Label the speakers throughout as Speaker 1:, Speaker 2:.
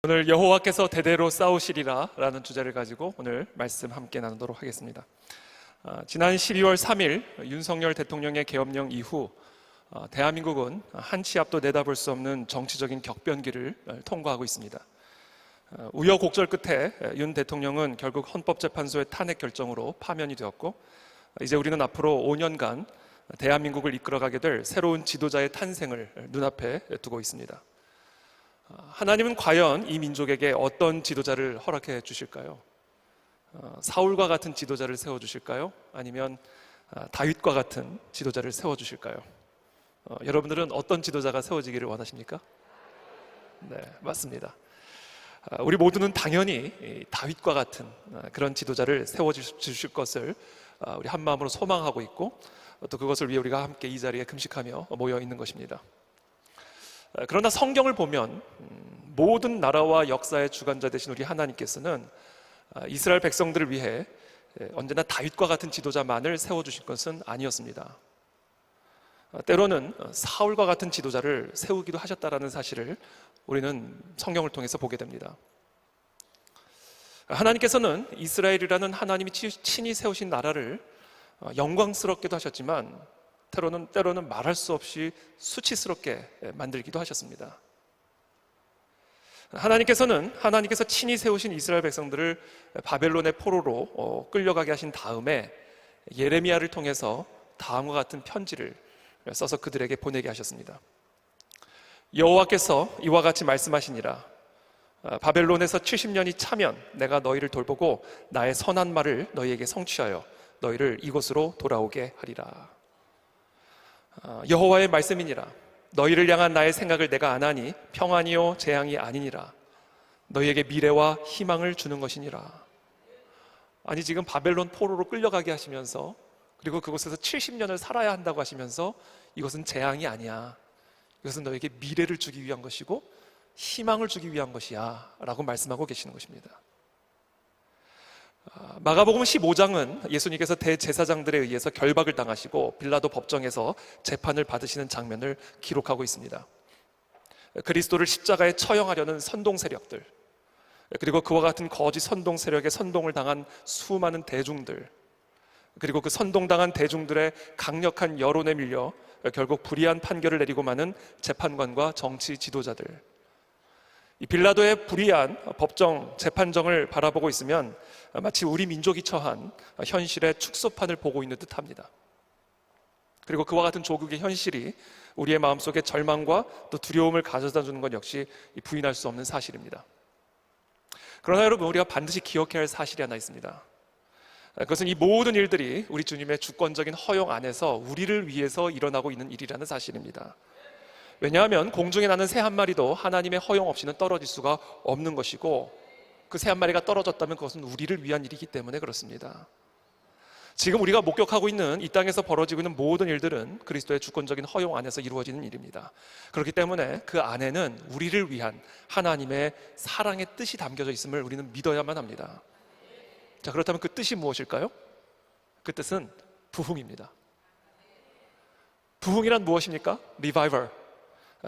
Speaker 1: 오늘 여호와께서 대대로 싸우시리라 라는 주제를 가지고 오늘 말씀 함께 나누도록 하겠습니다. 지난 12월 3일 윤석열 대통령의 계엄령 이후 대한민국은 한 치 앞도 내다볼 수 없는 정치적인 격변기를 통과하고 있습니다. 우여곡절 끝에 윤 대통령은 결국 헌법재판소의 탄핵 결정으로 파면이 되었고, 이제 우리는 앞으로 5년간 대한민국을 이끌어가게 될 새로운 지도자의 탄생을 눈앞에 두고 있습니다. 하나님은 과연 이 민족에게 어떤 지도자를 허락해 주실까요? 사울과 같은 지도자를 세워주실까요? 아니면 다윗과 같은 지도자를 세워주실까요? 여러분들은 어떤 지도자가 세워지기를 원하십니까? 네, 맞습니다. 우리 모두는 당연히 다윗과 같은 그런 지도자를 세워주실 것을 우리 한마음으로 소망하고 있고, 또 그것을 위해 우리가 함께 이 자리에 금식하며 모여 있는 것입니다. 그러나 성경을 보면 모든 나라와 역사의 주관자 되신 우리 하나님께서는 이스라엘 백성들을 위해 언제나 다윗과 같은 지도자만을 세워주실 것은 아니었습니다. 때로는 사울과 같은 지도자를 세우기도 하셨다는 사실을 우리는 성경을 통해서 보게 됩니다. 하나님께서는 이스라엘이라는 하나님이 친히 세우신 나라를 영광스럽게도 하셨지만 때로는 말할 수 없이 수치스럽게 만들기도 하셨습니다. 하나님께서 친히 세우신 이스라엘 백성들을 바벨론의 포로로 끌려가게 하신 다음에 예레미야를 통해서 다음과 같은 편지를 써서 그들에게 보내게 하셨습니다. 여호와께서 이와 같이 말씀하시니라. 바벨론에서 70년이 차면 내가 너희를 돌보고 나의 선한 말을 너희에게 성취하여 너희를 이곳으로 돌아오게 하리라. 여호와의 말씀이니라. 너희를 향한 나의 생각을 내가 아나니 평안이요 재앙이 아니니라. 너희에게 미래와 희망을 주는 것이니라. 아니, 지금 바벨론 포로로 끌려가게 하시면서, 그리고 그곳에서 70년을 살아야 한다고 하시면서 이것은 재앙이 아니야, 이것은 너에게 미래를 주기 위한 것이고 희망을 주기 위한 것이야 라고 말씀하고 계시는 것입니다. 마가복음 15장은 예수님께서 대제사장들에 의해서 결박을 당하시고 빌라도 법정에서 재판을 받으시는 장면을 기록하고 있습니다. 그리스도를 십자가에 처형하려는 선동 세력들, 그리고 그와 같은 거짓 선동 세력에 선동을 당한 수많은 대중들, 그리고 그 선동당한 대중들의 강력한 여론에 밀려 결국 불의한 판결을 내리고 마는 재판관과 정치 지도자들, 이 빌라도의 불의한 법정 재판정을 바라보고 있으면 마치 우리 민족이 처한 현실의 축소판을 보고 있는 듯합니다. 그리고 그와 같은 조국의 현실이 우리의 마음속에 절망과 또 두려움을 가져다 주는 것 역시 부인할 수 없는 사실입니다. 그러나 여러분, 우리가 반드시 기억해야 할 사실이 하나 있습니다. 그것은 이 모든 일들이 우리 주님의 주권적인 허용 안에서 우리를 위해서 일어나고 있는 일이라는 사실입니다. 왜냐하면 공중에 나는 새 한 마리도 하나님의 허용 없이는 떨어질 수가 없는 것이고, 그 새 한 마리가 떨어졌다면 그것은 우리를 위한 일이기 때문에 그렇습니다. 지금 우리가 목격하고 있는 이 땅에서 벌어지고 있는 모든 일들은 그리스도의 주권적인 허용 안에서 이루어지는 일입니다. 그렇기 때문에 그 안에는 우리를 위한 하나님의 사랑의 뜻이 담겨져 있음을 우리는 믿어야만 합니다. 자, 그렇다면 그 뜻이 무엇일까요? 그 뜻은 부흥입니다. 부흥이란 무엇입니까? Revival,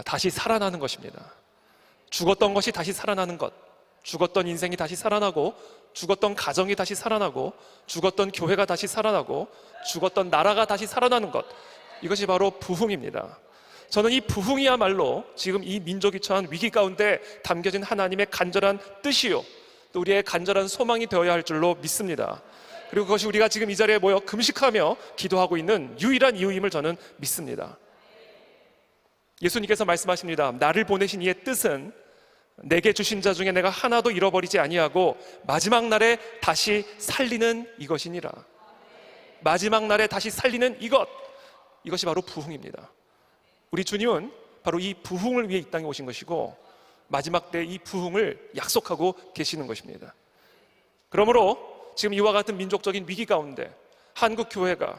Speaker 1: 다시 살아나는 것입니다. 죽었던 것이 다시 살아나는 것, 죽었던 인생이 다시 살아나고, 죽었던 가정이 다시 살아나고, 죽었던 교회가 다시 살아나고, 죽었던 나라가 다시 살아나는 것, 이것이 바로 부흥입니다. 저는 이 부흥이야말로 지금 이 민족이 처한 위기 가운데 담겨진 하나님의 간절한 뜻이요, 또 우리의 간절한 소망이 되어야 할 줄로 믿습니다. 그리고 그것이 우리가 지금 이 자리에 모여 금식하며 기도하고 있는 유일한 이유임을 저는 믿습니다. 예수님께서 말씀하십니다. 나를 보내신 이의 뜻은 내게 주신 자 중에 내가 하나도 잃어버리지 아니하고 마지막 날에 다시 살리는 이것이니라. 마지막 날에 다시 살리는 이것이 바로 부흥입니다. 우리 주님은 바로 이 부흥을 위해 이 땅에 오신 것이고, 마지막 때 이 부흥을 약속하고 계시는 것입니다. 그러므로 지금 이와 같은 민족적인 위기 가운데 한국 교회가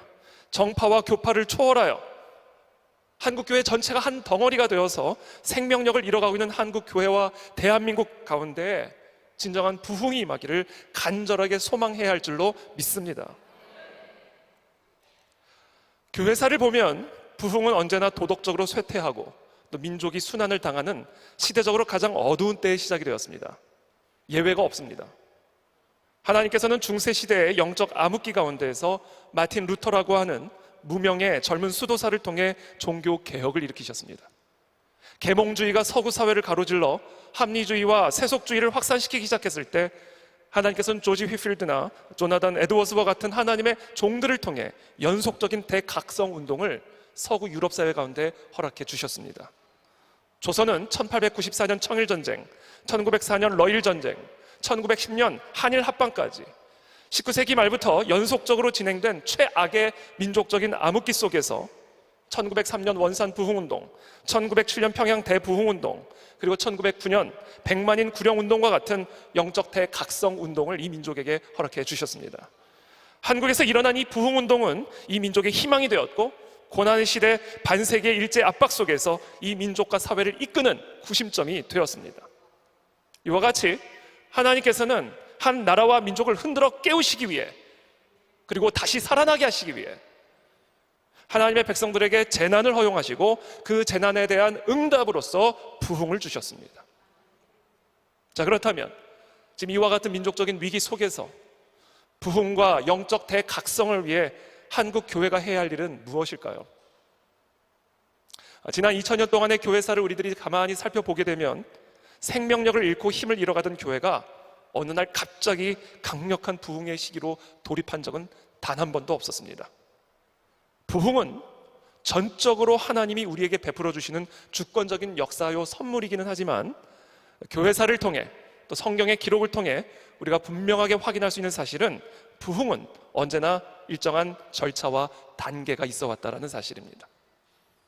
Speaker 1: 정파와 교파를 초월하여 한국 교회 전체가 한 덩어리가 되어서 생명력을 잃어가고 있는 한국 교회와 대한민국 가운데 진정한 부흥이 임하기를 간절하게 소망해야 할 줄로 믿습니다. 교회사를 보면 부흥은 언제나 도덕적으로 쇠퇴하고 또 민족이 순환을 당하는 시대적으로 가장 어두운 때의 시작이 되었습니다. 예외가 없습니다. 하나님께서는 중세 시대의 영적 암흑기 가운데에서 마틴 루터라고 하는 무명의 젊은 수도사를 통해 종교 개혁을 일으키셨습니다. 계몽주의가 서구 사회를 가로질러 합리주의와 세속주의를 확산시키기 시작했을 때 하나님께서는 조지 휘필드나 조나단 에드워즈와 같은 하나님의 종들을 통해 연속적인 대각성 운동을 서구 유럽 사회 가운데 허락해 주셨습니다. 조선은 1894년 청일전쟁, 1904년 러일전쟁, 1910년 한일 합방까지 19세기 말부터 연속적으로 진행된 최악의 민족적인 암흑기 속에서 1903년 원산 부흥운동, 1907년 평양 대부흥운동, 그리고 1909년 백만인 구령운동과 같은 영적 대각성 운동을 이 민족에게 허락해 주셨습니다. 한국에서 일어난 이 부흥운동은 이 민족의 희망이 되었고 고난의 시대 반세기의 일제 압박 속에서 이 민족과 사회를 이끄는 구심점이 되었습니다. 이와 같이 하나님께서는 한 나라와 민족을 흔들어 깨우시기 위해, 그리고 다시 살아나게 하시기 위해 하나님의 백성들에게 재난을 허용하시고 그 재난에 대한 응답으로서 부흥을 주셨습니다. 자, 그렇다면 지금 이와 같은 민족적인 위기 속에서 부흥과 영적 대각성을 위해 한국 교회가 해야 할 일은 무엇일까요? 지난 2000년 동안의 교회사를 우리들이 가만히 살펴보게 되면 생명력을 잃고 힘을 잃어가던 교회가 어느 날 갑자기 강력한 부흥의 시기로 돌입한 적은 단 한 번도 없었습니다. 부흥은 전적으로 하나님이 우리에게 베풀어 주시는 주권적인 역사요 선물이기는 하지만 교회사를 통해 또 성경의 기록을 통해 우리가 분명하게 확인할 수 있는 사실은 부흥은 언제나 일정한 절차와 단계가 있어 왔다는 사실입니다.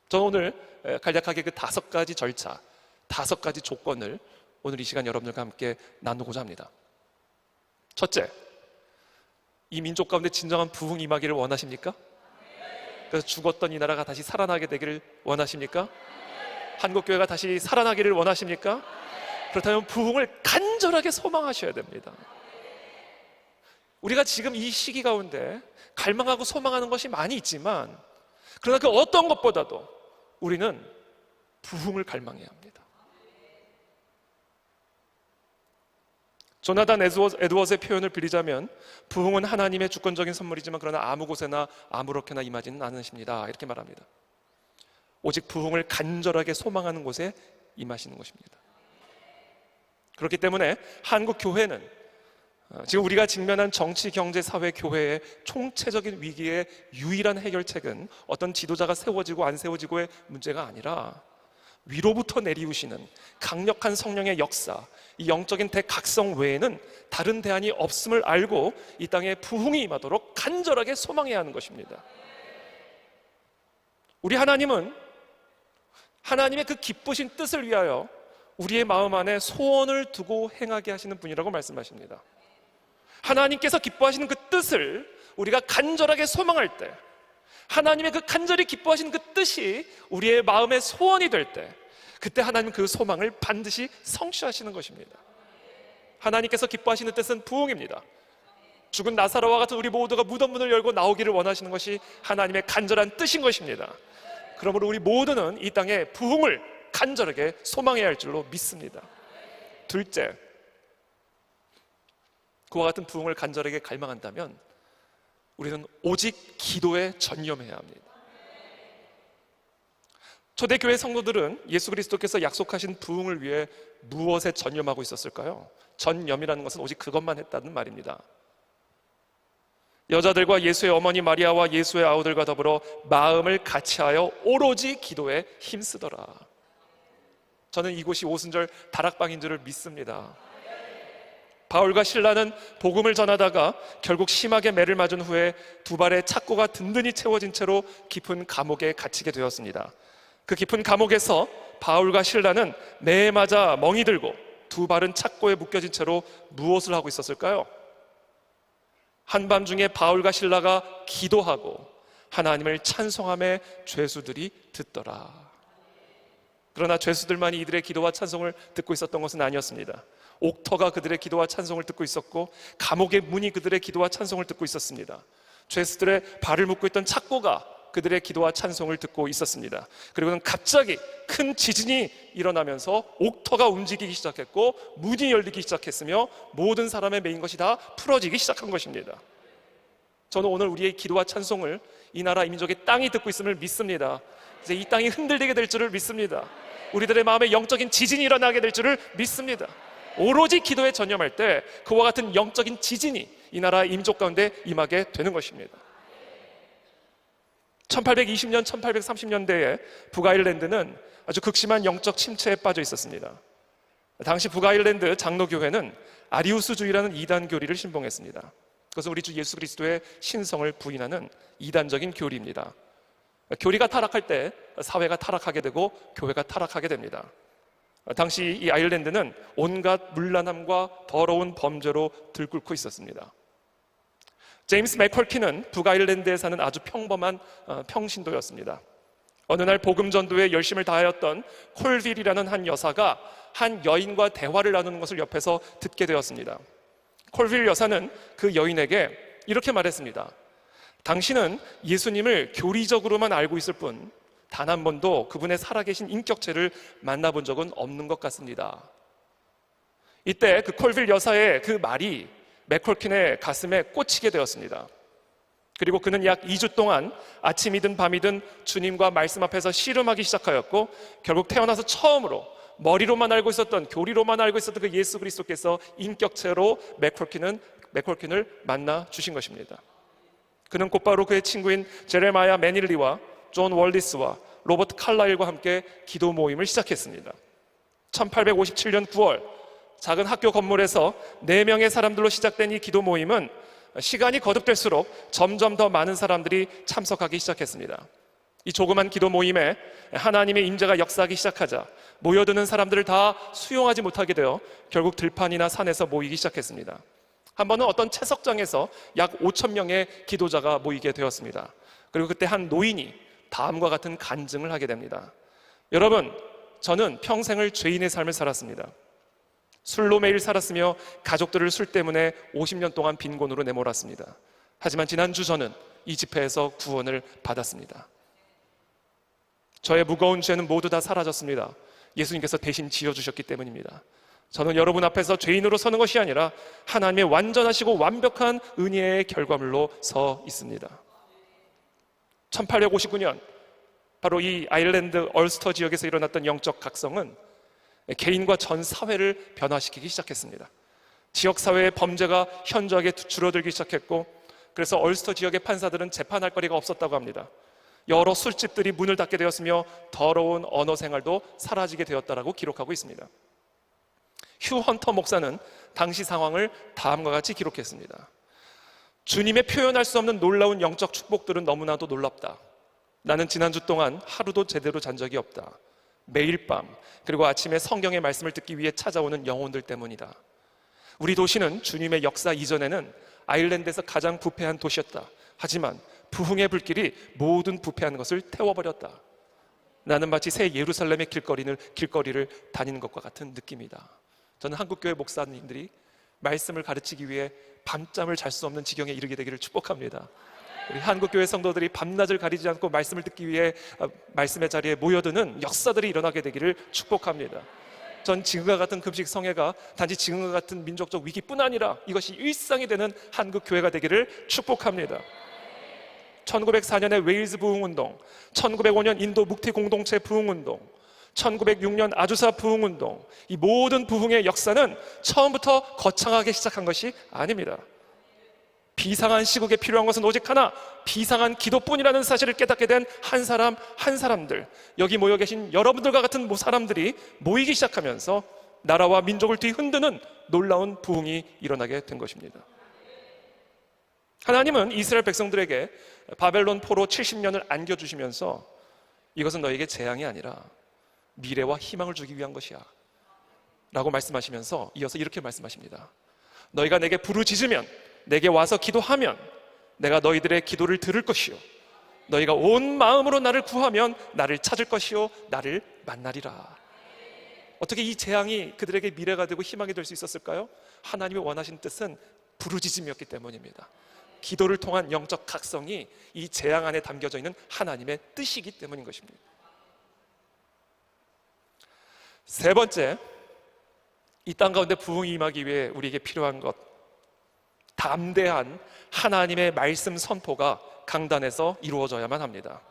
Speaker 1: 저는 오늘 간략하게 그 5가지 절차, 5가지 조건을 오늘 이 시간 여러분들과 함께 나누고자 합니다. 첫째, 이 민족 가운데 진정한 부흥 임하기를 원하십니까? 그래서 죽었던 이 나라가 다시 살아나게 되기를 원하십니까? 한국교회가 다시 살아나기를 원하십니까? 그렇다면 부흥을 간절하게 소망하셔야 됩니다. 우리가 지금 이 시기 가운데 갈망하고 소망하는 것이 많이 있지만, 그러나 그 어떤 것보다도 우리는 부흥을 갈망해야 합니다. 조나단 에드워즈의 표현을 빌리자면 부흥은 하나님의 주권적인 선물이지만 그러나 아무 곳에나 아무렇게나 임하지는 않으십니다, 이렇게 말합니다. 오직 부흥을 간절하게 소망하는 곳에 임하시는 것입니다. 그렇기 때문에 한국 교회는 지금 우리가 직면한 정치, 경제, 사회, 교회의 총체적인 위기의 유일한 해결책은 어떤 지도자가 세워지고 안 세워지고의 문제가 아니라 위로부터 내리우시는 강력한 성령의 역사, 이 영적인 대각성 외에는 다른 대안이 없음을 알고 이 땅에 부흥이 임하도록 간절하게 소망해야 하는 것입니다. 우리 하나님은 하나님의 그 기쁘신 뜻을 위하여 우리의 마음 안에 소원을 두고 행하게 하시는 분이라고 말씀하십니다. 하나님께서 기뻐하시는 그 뜻을 우리가 간절하게 소망할 때, 하나님의 그 간절히 기뻐하시는 그 뜻이 우리의 마음의 소원이 될 때, 그때 하나님은 그 소망을 반드시 성취하시는 것입니다. 하나님께서 기뻐하시는 뜻은 부흥입니다. 죽은 나사로와 같은 우리 모두가 무덤 문을 열고 나오기를 원하시는 것이 하나님의 간절한 뜻인 것입니다. 그러므로 우리 모두는 이 땅에 부흥을 간절하게 소망해야 할 줄로 믿습니다. 둘째, 그와 같은 부흥을 간절하게 갈망한다면 우리는 오직 기도에 전념해야 합니다. 초대교회 성도들은 예수 그리스도께서 약속하신 부흥을 위해 무엇에 전념하고 있었을까요? 전념이라는 것은 오직 그것만 했다는 말입니다. 여자들과 예수의 어머니 마리아와 예수의 아우들과 더불어 마음을 같이하여 오로지 기도에 힘쓰더라. 저는 이곳이 오순절 다락방인 줄을 믿습니다. 바울과 실라는 복음을 전하다가 결국 심하게 매를 맞은 후에 두 발의 착고가 든든히 채워진 채로 깊은 감옥에 갇히게 되었습니다. 그 깊은 감옥에서 바울과 실라는 매에 맞아 멍이 들고 두 발은 착고에 묶여진 채로 무엇을 하고 있었을까요? 한밤중에 바울과 실라가 기도하고 하나님을 찬송함에 죄수들이 듣더라. 그러나 죄수들만이 이들의 기도와 찬송을 듣고 있었던 것은 아니었습니다. 옥터가 그들의 기도와 찬송을 듣고 있었고 감옥의 문이 그들의 기도와 찬송을 듣고 있었습니다. 죄수들의 발을 묶고 있던 착고가 그들의 기도와 찬송을 듣고 있었습니다. 그리고는 갑자기 큰 지진이 일어나면서 옥터가 움직이기 시작했고 문이 열리기 시작했으며 모든 사람의 메인 것이 다 풀어지기 시작한 것입니다. 저는 오늘 우리의 기도와 찬송을 이 나라 이 민족의 땅이 듣고 있음을 믿습니다. 이제 이 땅이 흔들리게 될 줄을 믿습니다. 우리들의 마음에 영적인 지진이 일어나게 될 줄을 믿습니다. 오로지 기도에 전념할 때 그와 같은 영적인 지진이 이 나라 이 민족 가운데 임하게 되는 것입니다. 1820년, 1830년대에 북아일랜드는 아주 극심한 영적 침체에 빠져 있었습니다. 당시 북아일랜드 장로교회는 아리우스주의라는 이단 교리를 신봉했습니다. 그것은 우리 주 예수 그리스도의 신성을 부인하는 이단적인 교리입니다. 교리가 타락할 때 사회가 타락하게 되고 교회가 타락하게 됩니다. 당시 이 아일랜드는 온갖 문란함과 더러운 범죄로 들끓고 있었습니다. 제임스 맥컬키는 북아일랜드에 사는 아주 평범한 평신도였습니다. 어느 날 복음 전도에 열심을 다하였던 콜빌이라는 한 여사가 한 여인과 대화를 나누는 것을 옆에서 듣게 되었습니다. 콜빌 여사는 그 여인에게 이렇게 말했습니다. 당신은 예수님을 교리적으로만 알고 있을 뿐 단 한 번도 그분의 살아계신 인격체를 만나본 적은 없는 것 같습니다. 이때 그 콜빌 여사의 그 말이 맥컬킨의 가슴에 꽂히게 되었습니다. 그리고 그는 약 2주 동안 아침이든 밤이든 주님과 말씀 앞에서 씨름하기 시작하였고 결국 태어나서 처음으로 머리로만 알고 있었던, 교리로만 알고 있었던 그 예수 그리스도께서 인격체로 맥컬킨을 만나 주신 것입니다. 그는 곧바로 그의 친구인 제레마야 매닐리와 존 월리스와 로버트 칼라일과 함께 기도 모임을 시작했습니다. 1857년 9월 작은 학교 건물에서 4명의 사람들로 시작된 이 기도 모임은 시간이 거듭될수록 점점 더 많은 사람들이 참석하기 시작했습니다. 이 조그만 기도 모임에 하나님의 임재가 역사하기 시작하자 모여드는 사람들을 다 수용하지 못하게 되어 결국 들판이나 산에서 모이기 시작했습니다. 한 번은 어떤 채석장에서 약 5,000명의 기도자가 모이게 되었습니다. 그리고 그때 한 노인이 다음과 같은 간증을 하게 됩니다. 여러분, 저는 평생을 죄인의 삶을 살았습니다. 술로 매일 살았으며 가족들을 술 때문에 50년 동안 빈곤으로 내몰았습니다. 하지만 지난주 저는 이 집회에서 구원을 받았습니다. 저의 무거운 죄는 모두 다 사라졌습니다. 예수님께서 대신 지어주셨기 때문입니다. 저는 여러분 앞에서 죄인으로 서는 것이 아니라 하나님의 완전하시고 완벽한 은혜의 결과물로 서 있습니다. 1859년 바로 이 아일랜드 얼스터 지역에서 일어났던 영적 각성은 개인과 전 사회를 변화시키기 시작했습니다. 지역사회의 범죄가 현저하게 줄어들기 시작했고 그래서 얼스터 지역의 판사들은 재판할 거리가 없었다고 합니다. 여러 술집들이 문을 닫게 되었으며 더러운 언어 생활도 사라지게 되었다라고 기록하고 있습니다. 휴 헌터 목사는 당시 상황을 다음과 같이 기록했습니다. 주님의 표현할 수 없는 놀라운 영적 축복들은 너무나도 놀랍다. 나는 지난주 동안 하루도 제대로 잔 적이 없다. 매일 밤 그리고 아침에 성경의 말씀을 듣기 위해 찾아오는 영혼들 때문이다. 우리 도시는 주님의 역사 이전에는 아일랜드에서 가장 부패한 도시였다. 하지만 부흥의 불길이 모든 부패한 것을 태워버렸다. 나는 마치 새 예루살렘의 길거리를 다니는 것과 같은 느낌이다. 저는 한국교회 목사님들이 말씀을 가르치기 위해 밤잠을 잘 수 없는 지경에 이르게 되기를 축복합니다. 우리 한국교회 성도들이 밤낮을 가리지 않고 말씀을 듣기 위해 말씀의 자리에 모여드는 역사들이 일어나게 되기를 축복합니다. 전 지금과 같은 금식 성회가 단지 지금과 같은 민족적 위기뿐 아니라 이것이 일상이 되는 한국교회가 되기를 축복합니다. 1904년의 웨일즈 부흥운동, 1905년 인도 묵티 공동체 부흥운동, 1906년 아주사 부흥운동, 이 모든 부흥의 역사는 처음부터 거창하게 시작한 것이 아닙니다. 비상한 시국에 필요한 것은 오직 하나, 비상한 기도뿐이라는 사실을 깨닫게 된 한 사람 한 사람들, 여기 모여 계신 여러분들과 같은 사람들이 모이기 시작하면서 나라와 민족을 뒤흔드는 놀라운 부흥이 일어나게 된 것입니다. 하나님은 이스라엘 백성들에게 바벨론 포로 70년을 안겨주시면서 이것은 너에게 재앙이 아니라 미래와 희망을 주기 위한 것이야 라고 말씀하시면서 이어서 이렇게 말씀하십니다. 너희가 내게 부르짖으면, 내게 와서 기도하면 내가 너희들의 기도를 들을 것이요 너희가 온 마음으로 나를 구하면 나를 찾을 것이요 나를 만나리라. 어떻게 이 재앙이 그들에게 미래가 되고 희망이 될 수 있었을까요? 하나님이 원하신 뜻은 부르짖음이었기 때문입니다. 기도를 통한 영적 각성이 이 재앙 안에 담겨져 있는 하나님의 뜻이기 때문인 것입니다. 세 번째, 이 땅 가운데 부흥이 임하기 위해 우리에게 필요한 것, 담대한 하나님의 말씀 선포가 강단에서 이루어져야만 합니다.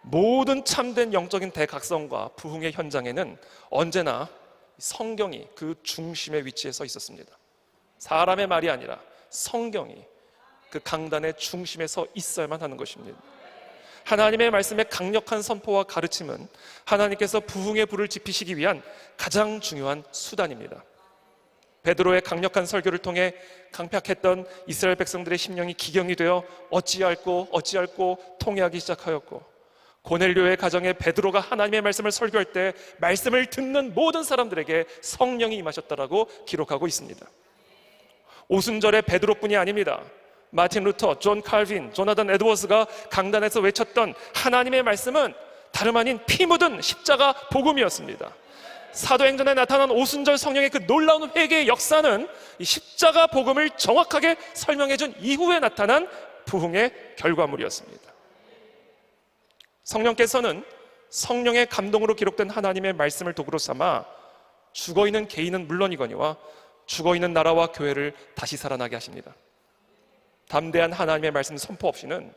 Speaker 1: 모든 참된 영적인 대각성과 부흥의 현장에는 언제나 성경이 그 중심에 위치해 서 있었습니다. 사람의 말이 아니라 성경이 그 강단의 중심에 서 있어야만 하는 것입니다. 하나님의 말씀의 강력한 선포와 가르침은 하나님께서 부흥의 불을 지피시기 위한 가장 중요한 수단입니다. 베드로의 강력한 설교를 통해 강팍했던 이스라엘 백성들의 심령이 기경이 되어 어찌할꼬 통회하기 시작하였고, 고넬료의 가정에 베드로가 하나님의 말씀을 설교할 때 말씀을 듣는 모든 사람들에게 성령이 임하셨다라고 기록하고 있습니다. 오순절의 베드로뿐이 아닙니다. 마틴 루터, 존 칼빈, 조나단 에드워즈가 강단에서 외쳤던 하나님의 말씀은 다름 아닌 피 묻은 십자가 복음이었습니다. 사도행전에 나타난 오순절 성령의 그 놀라운 회개의 역사는 이 십자가 복음을 정확하게 설명해준 이후에 나타난 부흥의 결과물이었습니다. 성령께서는 성령의 감동으로 기록된 하나님의 말씀을 도구로 삼아 죽어있는 개인은 물론이거니와 죽어있는 나라와 교회를 다시 살아나게 하십니다. 담대한 하나님의 말씀 선포 없이는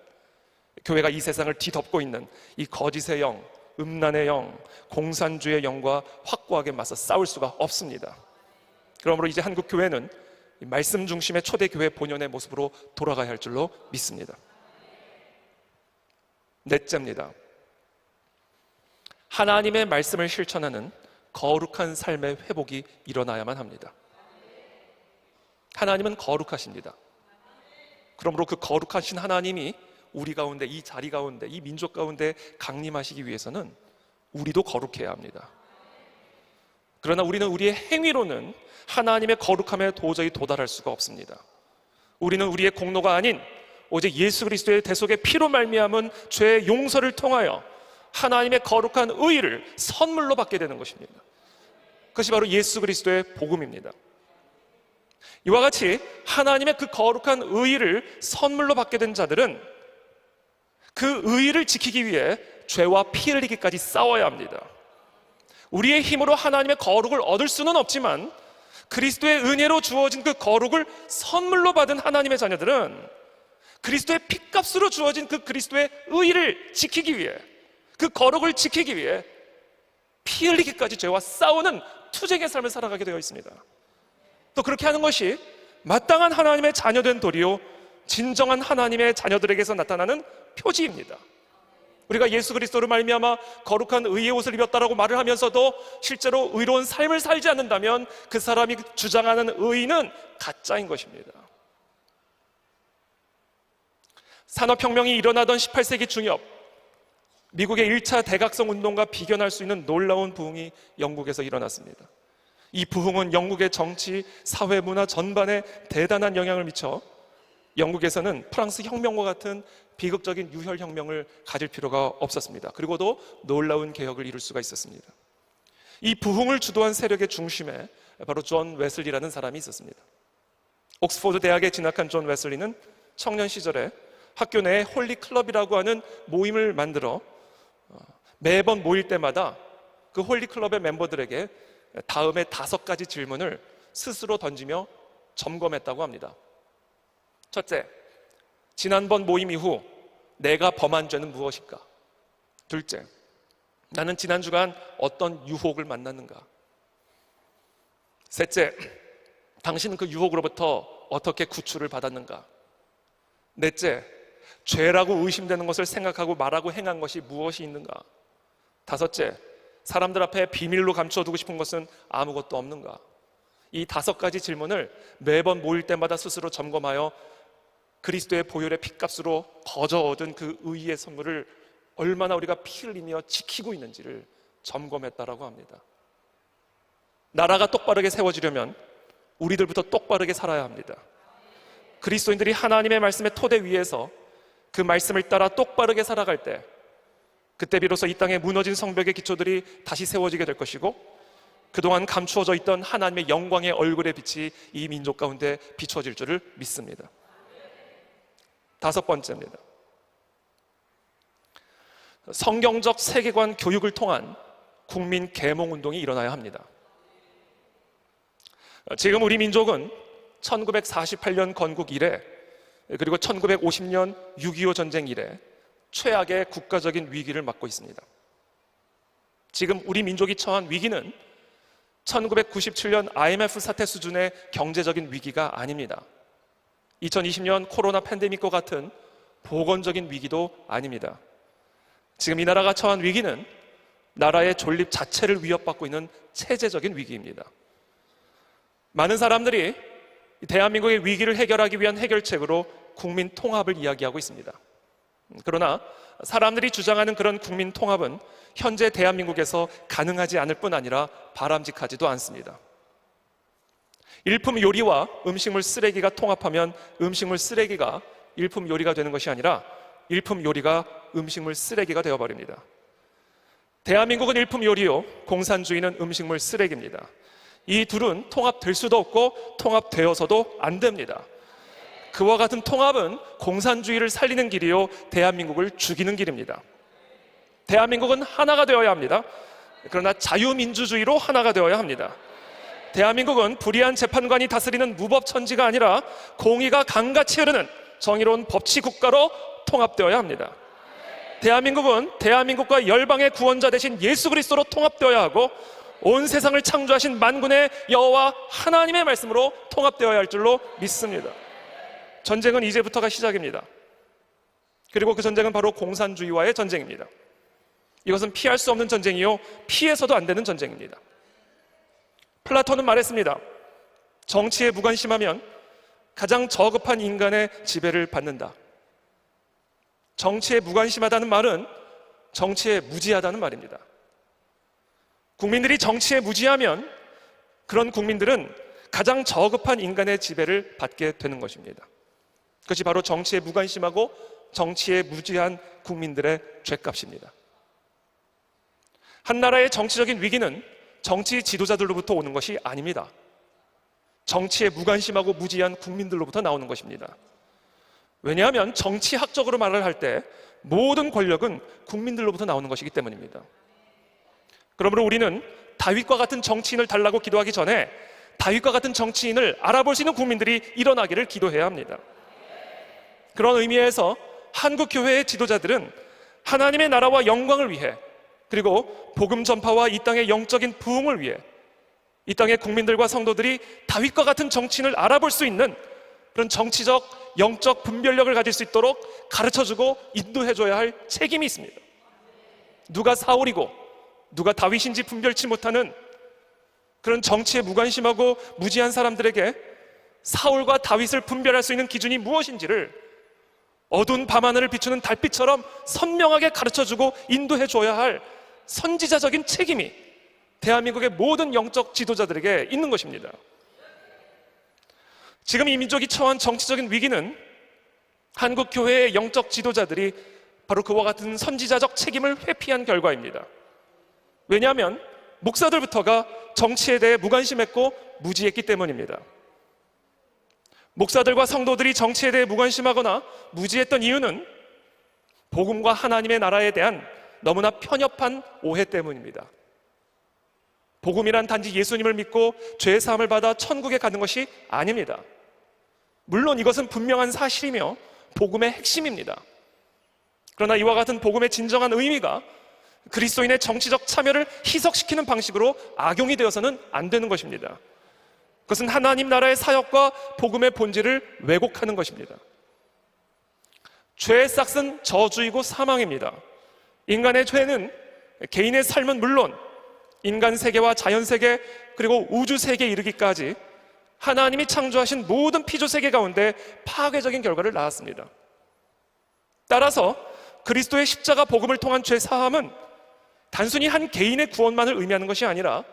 Speaker 1: 교회가 이 세상을 뒤덮고 있는 이 거짓의 영, 음란의 영, 공산주의 영과 확고하게 맞서 싸울 수가 없습니다. 그러므로 이제 한국 교회는 말씀 중심의 초대교회 본연의 모습으로 돌아가야 할 줄로 믿습니다. 넷째입니다. 하나님의 말씀을 실천하는 거룩한 삶의 회복이 일어나야만 합니다. 하나님은 거룩하십니다. 그러므로 그 거룩하신 하나님이 우리 가운데, 이 자리 가운데, 이 민족 가운데 강림하시기 위해서는 우리도 거룩해야 합니다. 그러나 우리는 우리의 행위로는 하나님의 거룩함에 도저히 도달할 수가 없습니다. 우리는 우리의 공로가 아닌 오직 예수 그리스도의 대속의 피로 말미암은 죄의 용서를 통하여 하나님의 거룩한 의의를 선물로 받게 되는 것입니다. 그것이 바로 예수 그리스도의 복음입니다. 이와 같이 하나님의 그 거룩한 의의를 선물로 받게 된 자들은 그 의의를 지키기 위해 죄와 피 흘리기까지 싸워야 합니다. 우리의 힘으로 하나님의 거룩을 얻을 수는 없지만 그리스도의 은혜로 주어진 그 거룩을 선물로 받은 하나님의 자녀들은 그리스도의 핏값으로 주어진 그 그리스도의 의의를 지키기 위해, 그 거룩을 지키기 위해 피 흘리기까지 죄와 싸우는 투쟁의 삶을 살아가게 되어 있습니다. 또 그렇게 하는 것이 마땅한 하나님의 자녀된 도리요 진정한 하나님의 자녀들에게서 나타나는 표지입니다. 우리가 예수 그리스도로 말미암아 거룩한 의의 옷을 입었다라고 말을 하면서도 실제로 의로운 삶을 살지 않는다면 그 사람이 주장하는 의의는 가짜인 것입니다. 산업혁명이 일어나던 18세기 중엽, 미국의 1차 대각성 운동과 비견할 수 있는 놀라운 부흥이 영국에서 일어났습니다. 이 부흥은 영국의 정치, 사회, 문화 전반에 대단한 영향을 미쳐 영국에서는 프랑스 혁명과 같은 비극적인 유혈혁명을 가질 필요가 없었습니다. 그리고도 놀라운 개혁을 이룰 수가 있었습니다. 이 부흥을 주도한 세력의 중심에 바로 존 웨슬리라는 사람이 있었습니다. 옥스포드 대학에 진학한 존 웨슬리는 청년 시절에 학교 내에 홀리 클럽이라고 하는 모임을 만들어 매번 모일 때마다 그 홀리 클럽의 멤버들에게 다음에 5가지 질문을 스스로 던지며 점검했다고 합니다. 첫째, 지난번 모임 이후 내가 범한 죄는 무엇일까? 둘째, 나는 지난 주간 어떤 유혹을 만났는가? 셋째, 당신은 그 유혹으로부터 어떻게 구출을 받았는가? 넷째, 죄라고 의심되는 것을 생각하고 말하고 행한 것이 무엇이 있는가? 다섯째, 사람들 앞에 비밀로 감춰두고 싶은 것은 아무것도 없는가? 이 5가지 질문을 매번 모일 때마다 스스로 점검하여 그리스도의 보혈의 핏값으로 거저 얻은 그 의의 선물을 얼마나 우리가 피 흘리며 지키고 있는지를 점검했다라고 합니다. 나라가 똑바르게 세워지려면 우리들부터 똑바르게 살아야 합니다. 그리스도인들이 하나님의 말씀의 토대 위에서 그 말씀을 따라 똑바르게 살아갈 때 그때 비로소 이 땅에 무너진 성벽의 기초들이 다시 세워지게 될 것이고 그동안 감추어져 있던 하나님의 영광의 얼굴의 빛이 이 민족 가운데 비춰질 줄을 믿습니다. 다섯 번째입니다. 성경적 세계관 교육을 통한 국민 계몽 운동이 일어나야 합니다. 지금 우리 민족은 1948년 건국 이래, 그리고 1950년 6.25 전쟁 이래 최악의 국가적인 위기를 맞고 있습니다. 지금 우리 민족이 처한 위기는 1997년 IMF 사태 수준의 경제적인 위기가 아닙니다. 2020년 코로나 팬데믹과 같은 보건적인 위기도 아닙니다. 지금 이 나라가 처한 위기는 나라의 존립 자체를 위협받고 있는 체제적인 위기입니다. 많은 사람들이 대한민국의 위기를 해결하기 위한 해결책으로 국민 통합을 이야기하고 있습니다. 그러나 사람들이 주장하는 그런 국민 통합은 현재 대한민국에서 가능하지 않을 뿐 아니라 바람직하지도 않습니다. 일품 요리와 음식물 쓰레기가 통합하면 음식물 쓰레기가 일품 요리가 되는 것이 아니라 일품 요리가 음식물 쓰레기가 되어버립니다. 대한민국은 일품 요리요, 공산주의는 음식물 쓰레기입니다. 이 둘은 통합될 수도 없고 통합되어서도 안 됩니다. 그와 같은 통합은 공산주의를 살리는 길이요, 대한민국을 죽이는 길입니다. 대한민국은 하나가 되어야 합니다. 그러나 자유민주주의로 하나가 되어야 합니다. 대한민국은 불의한 재판관이 다스리는 무법천지가 아니라 공의가 강같이 흐르는 정의로운 법치국가로 통합되어야 합니다. 대한민국은 대한민국과 열방의 구원자 되신 예수 그리스도로 통합되어야 하고 온 세상을 창조하신 만군의 여호와 하나님의 말씀으로 통합되어야 할 줄로 믿습니다. 전쟁은 이제부터가 시작입니다. 그리고 그 전쟁은 바로 공산주의와의 전쟁입니다. 이것은 피할 수 없는 전쟁이요, 피해서도 안 되는 전쟁입니다. 플라톤은 말했습니다. 정치에 무관심하면 가장 저급한 인간의 지배를 받는다. 정치에 무관심하다는 말은 정치에 무지하다는 말입니다. 국민들이 정치에 무지하면 그런 국민들은 가장 저급한 인간의 지배를 받게 되는 것입니다. 그것이 바로 정치에 무관심하고 정치에 무지한 국민들의 죄값입니다. 한 나라의 정치적인 위기는 정치 지도자들로부터 오는 것이 아닙니다. 정치에 무관심하고 무지한 국민들로부터 나오는 것입니다. 왜냐하면 정치학적으로 말을 할 때 모든 권력은 국민들로부터 나오는 것이기 때문입니다. 그러므로 우리는 다윗과 같은 정치인을 달라고 기도하기 전에 다윗과 같은 정치인을 알아볼 수 있는 국민들이 일어나기를 기도해야 합니다. 그런 의미에서 한국교회의 지도자들은 하나님의 나라와 영광을 위해, 그리고 복음 전파와 이 땅의 영적인 부흥을 위해 이 땅의 국민들과 성도들이 다윗과 같은 정치인을 알아볼 수 있는 그런 정치적, 영적 분별력을 가질 수 있도록 가르쳐주고 인도해줘야 할 책임이 있습니다. 누가 사울이고 누가 다윗인지 분별치 못하는 그런 정치에 무관심하고 무지한 사람들에게 사울과 다윗을 분별할 수 있는 기준이 무엇인지를 어두운 밤하늘을 비추는 달빛처럼 선명하게 가르쳐주고 인도해줘야 할 선지자적인 책임이 대한민국의 모든 영적 지도자들에게 있는 것입니다. 지금 이 민족이 처한 정치적인 위기는 한국 교회의 영적 지도자들이 바로 그와 같은 선지자적 책임을 회피한 결과입니다. 왜냐하면 목사들부터가 정치에 대해 무관심했고 무지했기 때문입니다. 목사들과 성도들이 정치에 대해 무관심하거나 무지했던 이유는 복음과 하나님의 나라에 대한 너무나 편협한 오해 때문입니다. 복음이란 단지 예수님을 믿고 죄 사함을 받아 천국에 가는 것이 아닙니다. 물론 이것은 분명한 사실이며 복음의 핵심입니다. 그러나 이와 같은 복음의 진정한 의미가 그리스도인의 정치적 참여를 희석시키는 방식으로 악용이 되어서는 안 되는 것입니다. 그것은 하나님 나라의 사역과 복음의 본질을 왜곡하는 것입니다. 죄의 싹은 저주이고 사망입니다. 인간의 죄는 개인의 삶은 물론 인간 세계와 자연 세계 그리고 우주 세계에 이르기까지 하나님이 창조하신 모든 피조 세계 가운데 파괴적인 결과를 낳았습니다. 따라서 그리스도의 십자가 복음을 통한 죄 사함은 단순히 한 개인의 구원만을 의미하는 것이 아니라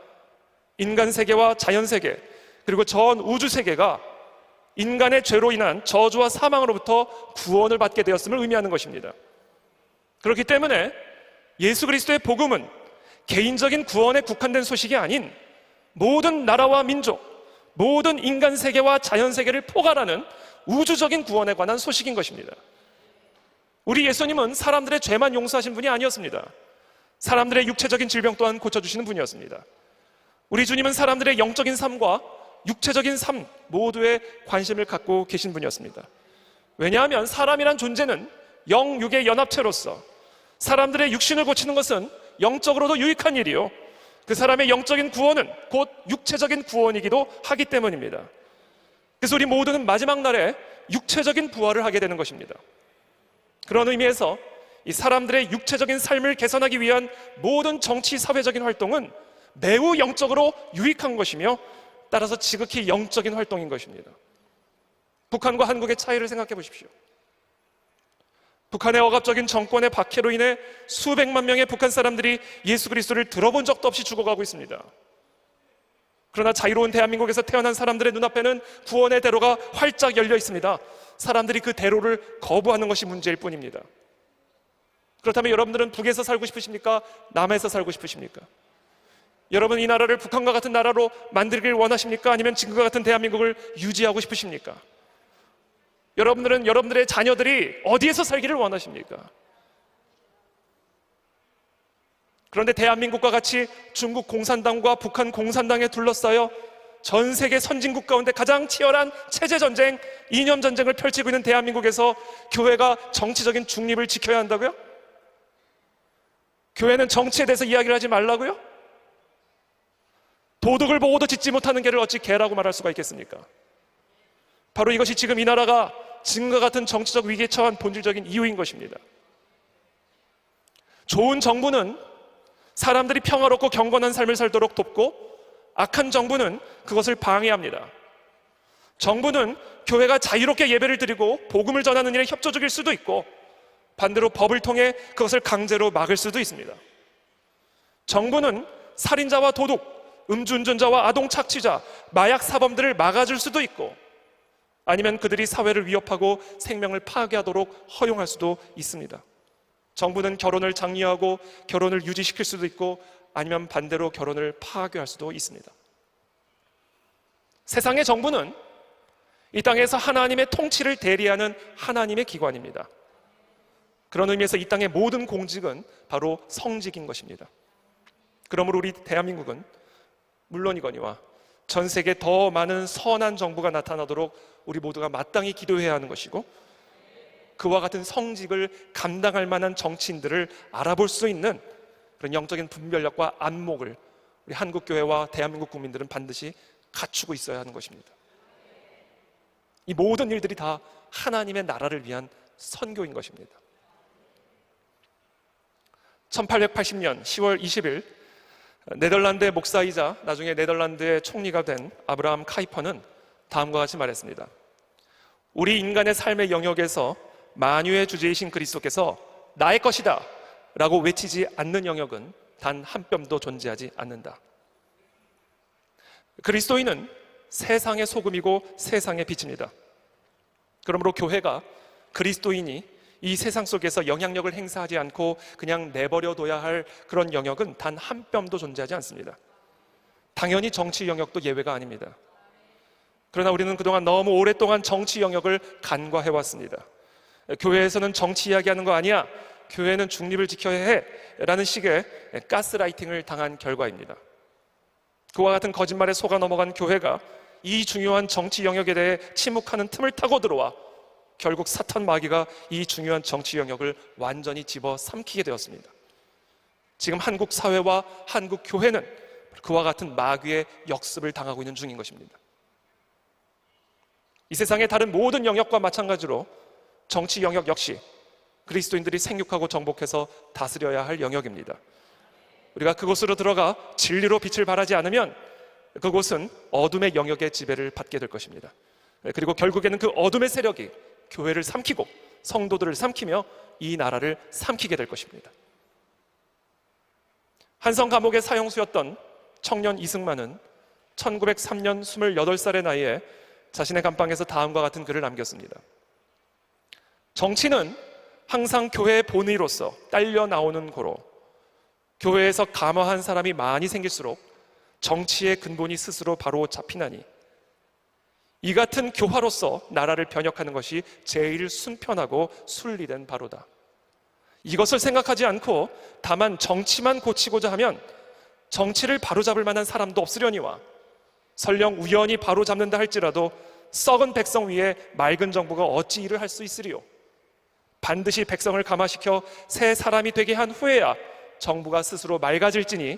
Speaker 1: 인간 세계와 자연 세계 그리고 전 우주 세계가 인간의 죄로 인한 저주와 사망으로부터 구원을 받게 되었음을 의미하는 것입니다. 그렇기 때문에 예수 그리스도의 복음은 개인적인 구원에 국한된 소식이 아닌 모든 나라와 민족, 모든 인간 세계와 자연 세계를 포괄하는 우주적인 구원에 관한 소식인 것입니다. 우리 예수님은 사람들의 죄만 용서하신 분이 아니었습니다. 사람들의 육체적인 질병 또한 고쳐주시는 분이었습니다. 우리 주님은 사람들의 영적인 삶과 육체적인 삶 모두에 관심을 갖고 계신 분이었습니다. 왜냐하면 사람이란 존재는 영육의 연합체로서 사람들의 육신을 고치는 것은 영적으로도 유익한 일이요, 그 사람의 영적인 구원은 곧 육체적인 구원이기도 하기 때문입니다. 그래서 우리 모두는 마지막 날에 육체적인 부활을 하게 되는 것입니다. 그런 의미에서 이 사람들의 육체적인 삶을 개선하기 위한 모든 정치 사회적인 활동은 매우 영적으로 유익한 것이며 따라서 지극히 영적인 활동인 것입니다. 북한과 한국의 차이를 생각해 보십시오. 북한의 억압적인 정권의 박해로 인해 수백만 명의 북한 사람들이 예수 그리스도를 들어본 적도 없이 죽어가고 있습니다. 그러나 자유로운 대한민국에서 태어난 사람들의 눈앞에는 구원의 대로가 활짝 열려 있습니다. 사람들이 그 대로를 거부하는 것이 문제일 뿐입니다. 그렇다면 여러분들은 북에서 살고 싶으십니까? 남에서 살고 싶으십니까? 여러분, 이 나라를 북한과 같은 나라로 만들길 원하십니까? 아니면 지금과 같은 대한민국을 유지하고 싶으십니까? 여러분들은 여러분들의 자녀들이 어디에서 살기를 원하십니까? 그런데 대한민국과 같이 중국 공산당과 북한 공산당에 둘러싸여 전 세계 선진국 가운데 가장 치열한 체제전쟁, 이념전쟁을 펼치고 있는 대한민국에서 교회가 정치적인 중립을 지켜야 한다고요? 교회는 정치에 대해서 이야기를 하지 말라고요? 도둑을 보고도 짖지 못하는 개를 어찌 개라고 말할 수가 있겠습니까? 바로 이것이 지금 이 나라가 지금과 같은 정치적 위기에 처한 본질적인 이유인 것입니다. 좋은 정부는 사람들이 평화롭고 경건한 삶을 살도록 돕고, 악한 정부는 그것을 방해합니다. 정부는 교회가 자유롭게 예배를 드리고 복음을 전하는 일에 협조적일 수도 있고, 반대로 법을 통해 그것을 강제로 막을 수도 있습니다. 정부는 살인자와 도둑, 음주운전자와 아동 착취자, 마약 사범들을 막아줄 수도 있고, 아니면 그들이 사회를 위협하고 생명을 파괴하도록 허용할 수도 있습니다. 정부는 결혼을 장려하고 결혼을 유지시킬 수도 있고, 아니면 반대로 결혼을 파괴할 수도 있습니다. 세상의 정부는 이 땅에서 하나님의 통치를 대리하는 하나님의 기관입니다. 그런 의미에서 이 땅의 모든 공직은 바로 성직인 것입니다. 그러므로 우리 대한민국은 물론이거니와 전 세계에 더 많은 선한 정부가 나타나도록 우리 모두가 마땅히 기도해야 하는 것이고, 그와 같은 성직을 감당할 만한 정치인들을 알아볼 수 있는 그런 영적인 분별력과 안목을 우리 한국교회와 대한민국 국민들은 반드시 갖추고 있어야 하는 것입니다. 이 모든 일들이 다 하나님의 나라를 위한 선교인 것입니다. 1880년 10월 20일 네덜란드의 목사이자 나중에 네덜란드의 총리가 된 아브라함 카이퍼는 다음과 같이 말했습니다. 우리 인간의 삶의 영역에서 만유의 주제이신 그리스도께서 나의 것이다 라고 외치지 않는 영역은 단 한 뼘도 존재하지 않는다. 그리스도인은 세상의 소금이고 세상의 빛입니다. 그러므로 교회가 그리스도인이 이 세상 속에서 영향력을 행사하지 않고 그냥 내버려둬야 할 그런 영역은 단 한 뼘도 존재하지 않습니다. 당연히 정치 영역도 예외가 아닙니다. 그러나 우리는 그동안 너무 오랫동안 정치 영역을 간과해왔습니다. 교회에서는 정치 이야기하는 거 아니야, 교회는 중립을 지켜야 해 라는 식의 가스라이팅을 당한 결과입니다. 그와 같은 거짓말에 속아 넘어간 교회가 이 중요한 정치 영역에 대해 침묵하는 틈을 타고 들어와 결국 사탄 마귀가 이 중요한 정치 영역을 완전히 집어삼키게 되었습니다. 지금 한국 사회와 한국 교회는 그와 같은 마귀의 역습을 당하고 있는 중인 것입니다. 이 세상의 다른 모든 영역과 마찬가지로 정치 영역 역시 그리스도인들이 생육하고 정복해서 다스려야 할 영역입니다. 우리가 그곳으로 들어가 진리로 빛을 발하지 않으면 그곳은 어둠의 영역의 지배를 받게 될 것입니다. 그리고 결국에는 그 어둠의 세력이 교회를 삼키고 성도들을 삼키며 이 나라를 삼키게 될 것입니다. 한성 감옥의 사형수였던 청년 이승만은 1903년 28살의 나이에 자신의 감방에서 다음과 같은 글을 남겼습니다. 정치는 항상 교회의 본의로서 딸려 나오는 고로 교회에서 감화한 사람이 많이 생길수록 정치의 근본이 스스로 바로 잡히나니 이 같은 교화로서 나라를 변혁하는 것이 제일 순편하고 순리된 바로다. 이것을 생각하지 않고 다만 정치만 고치고자 하면 정치를 바로잡을 만한 사람도 없으려니와 설령 우연히 바로잡는다 할지라도 썩은 백성 위에 맑은 정부가 어찌 일을 할 수 있으리요. 반드시 백성을 감화시켜 새 사람이 되게 한 후에야 정부가 스스로 맑아질지니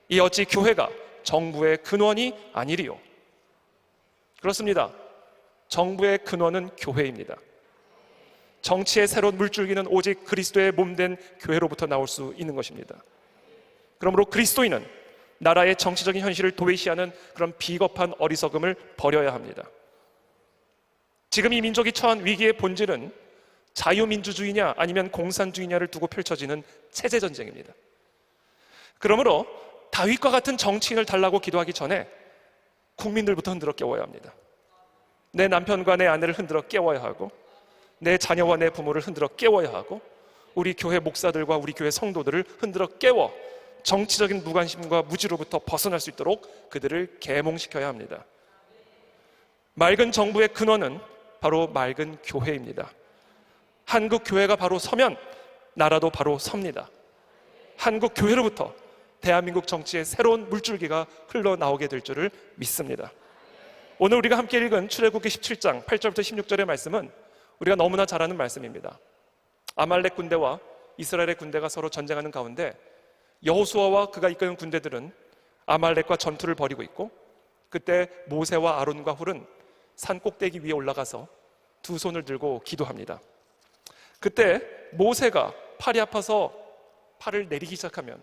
Speaker 1: 이 어찌 교회가 정부의 근원이 아니리요. 그렇습니다. 정부의 근원은 교회입니다. 정치의 새로운 물줄기는 오직 그리스도의 몸된 교회로부터 나올 수 있는 것입니다. 그러므로 그리스도인은 나라의 정치적인 현실을 도외시하는 그런 비겁한 어리석음을 버려야 합니다. 지금 이 민족이 처한 위기의 본질은 자유민주주의냐 아니면 공산주의냐를 두고 펼쳐지는 체제전쟁입니다. 그러므로 다윗과 같은 정치인을 달라고 기도하기 전에 국민들부터 흔들어 깨워야 합니다. 내 남편과 내 아내를 흔들어 깨워야 하고, 내 자녀와 내 부모를 흔들어 깨워야 하고, 우리 교회 목사들과 우리 교회 성도들을 흔들어 깨워 정치적인 무관심과 무지로부터 벗어날 수 있도록 그들을 계몽시켜야 합니다. 맑은 정부의 근원은 바로 맑은 교회입니다. 한국 교회가 바로 서면 나라도 바로 섭니다. 한국 교회로부터 대한민국 정치의 새로운 물줄기가 흘러나오게 될 줄을 믿습니다. 오늘 우리가 함께 읽은 출애굽기 17장 8절부터 16절의 말씀은 우리가 너무나 잘 아는 말씀입니다. 아말렉 군대와 이스라엘의 군대가 서로 전쟁하는 가운데 여호수아와 그가 이끄는 군대들은 아말렉과 전투를 벌이고 있고, 그때 모세와 아론과 훌은 산 꼭대기 위에 올라가서 두 손을 들고 기도합니다. 그때 모세가 팔이 아파서 팔을 내리기 시작하면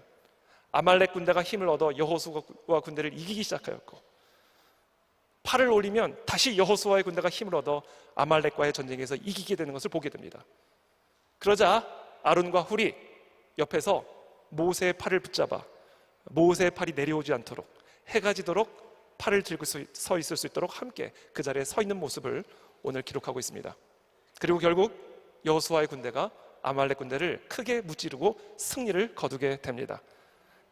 Speaker 1: 아말렉 군대가 힘을 얻어 여호수아와 군대를 이기기 시작하였고, 팔을 올리면 다시 여호수아의 군대가 힘을 얻어 아말렉과의 전쟁에서 이기게 되는 것을 보게 됩니다. 그러자 아론과 훌이 옆에서 모세의 팔을 붙잡아 모세의 팔이 내려오지 않도록, 해가 지도록 팔을 들고 서 있을 수 있도록 함께 그 자리에 서 있는 모습을 오늘 기록하고 있습니다. 그리고 결국 여호수아의 군대가 아말렉 군대를 크게 무찌르고 승리를 거두게 됩니다.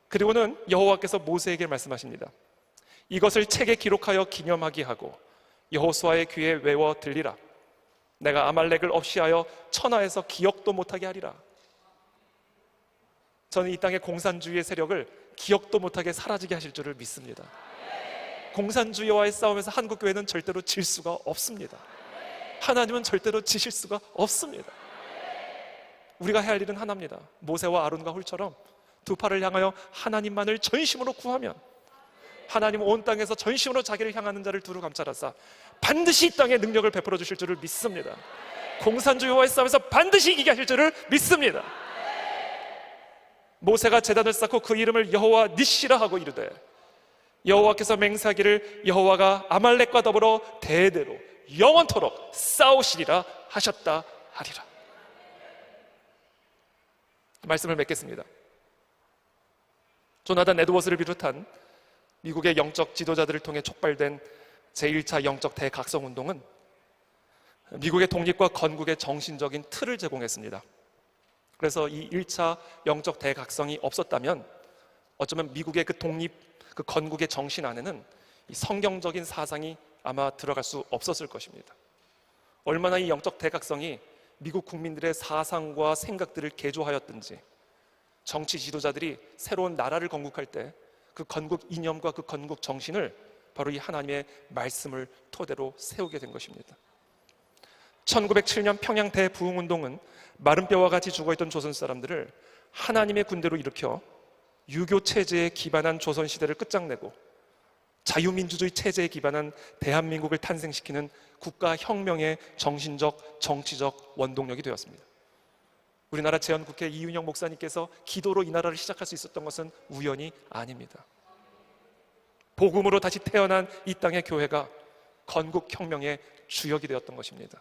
Speaker 1: 그리고는 여호와께서 모세에게 말씀하십니다. 이것을 책에 기록하여 기념하게 하고 여호수아의 귀에 외워 들리라. 내가 아말렉을 없이하여 천하에서 기억도 못하게 하리라. 저는 이 땅의 공산주의의 세력을 기억도 못하게 사라지게 하실 줄을 믿습니다. 공산주의와의 싸움에서 한국교회는 절대로 질 수가 없습니다. 하나님은 절대로 지실 수가 없습니다. 우리가 해야 할 일은 하나입니다. 모세와 아론과 훌처럼 두 팔을 향하여 하나님만을 전심으로 구하면 하나님은 온 땅에서 전심으로 자기를 향하는 자를 두루 감찰하사 반드시 이 땅에 능력을 베풀어 주실 줄을 믿습니다. 공산주의와의 싸움에서 반드시 이기게 하실 줄을 믿습니다. 모세가 제단을 쌓고 그 이름을 여호와 니시라 하고 이르되 여호와께서 맹세하기를 여호와가 아말렉과 더불어 대대로 영원토록 싸우시리라 하셨다 하리라. 말씀을 맺겠습니다. 조나단 에드워스를 비롯한 미국의 영적 지도자들을 통해 촉발된 제1차 영적 대각성운동은 미국의 독립과 건국의 정신적인 틀을 제공했습니다. 그래서 이 1차 영적 대각성이 없었다면 어쩌면 미국의 그 독립, 그 건국의 정신 안에는 이 성경적인 사상이 아마 들어갈 수 없었을 것입니다. 얼마나 이 영적 대각성이 미국 국민들의 사상과 생각들을 개조하였든지 정치 지도자들이 새로운 나라를 건국할 때 그 건국 이념과 그 건국 정신을 바로 이 하나님의 말씀을 토대로 세우게 된 것입니다. 1907년 평양 대부흥운동은 마른 뼈와 같이 죽어있던 조선 사람들을 하나님의 군대로 일으켜 유교 체제에 기반한 조선시대를 끝장내고 자유민주주의 체제에 기반한 대한민국을 탄생시키는 국가혁명의 정신적, 정치적 원동력이 되었습니다. 우리나라 재헌국회 이윤영 목사님께서 기도로 이 나라를 시작할 수 있었던 것은 우연이 아닙니다. 복음으로 다시 태어난 이 땅의 교회가 건국혁명의 주역이 되었던 것입니다.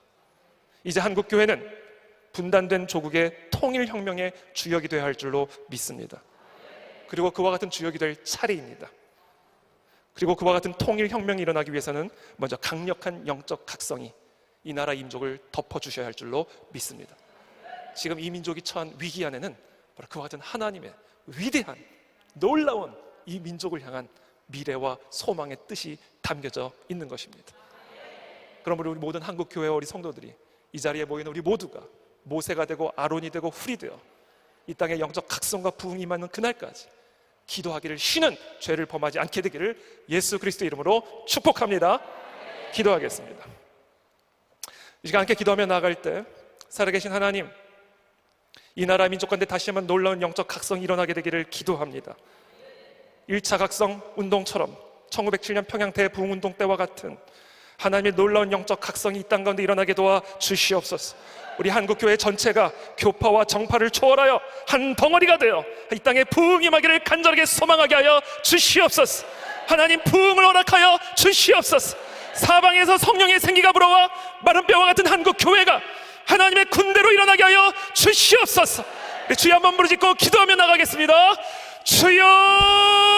Speaker 1: 이제 한국교회는 분단된 조국의 통일혁명의 주역이 되어야 할 줄로 믿습니다. 그리고 그와 같은 주역이 될 차례입니다. 그리고 그와 같은 통일혁명이 일어나기 위해서는 먼저 강력한 영적 각성이 이 나라 민족을 덮어주셔야 할 줄로 믿습니다. 지금 이 민족이 처한 위기 안에는 바로 그와 같은 하나님의 위대한 놀라운 이 민족을 향한 미래와 소망의 뜻이 담겨져 있는 것입니다. 그러므로 우리 모든 한국교회와 우리 성도들이 이 자리에 모이는 우리 모두가 모세가 되고 아론이 되고 훌이 되어 이 땅에 영적 각성과 부흥이 임하는 그날까지 기도하기를 쉬는 죄를 범하지 않게 되기를 예수 그리스도 이름으로 축복합니다. 기도하겠습니다. 이 시간 함께 기도하며 나아갈 때 살아계신 하나님, 이 나라 민족 가운데 다시 한번 놀라운 영적 각성이 일어나게 되기를 기도합니다. 1차 각성 운동처럼 1907년 평양 대부흥운동 때와 같은 하나님의 놀라운 영적 각성이 이 땅 가운데 일어나게 도와 주시옵소서. 우리 한국교회 전체가 교파와 정파를 초월하여 한 덩어리가 되어 이 땅에 부흥이 임하기를 간절하게 소망하게 하여 주시옵소서. 하나님, 부흥을 허락하여 주시옵소서. 사방에서 성령의 생기가 불어와 마른 뼈와 같은 한국교회가 하나님의 군대로 일어나게 하여 주시옵소서. 주여 한번 부르짖고 기도하며 나가겠습니다. 주여!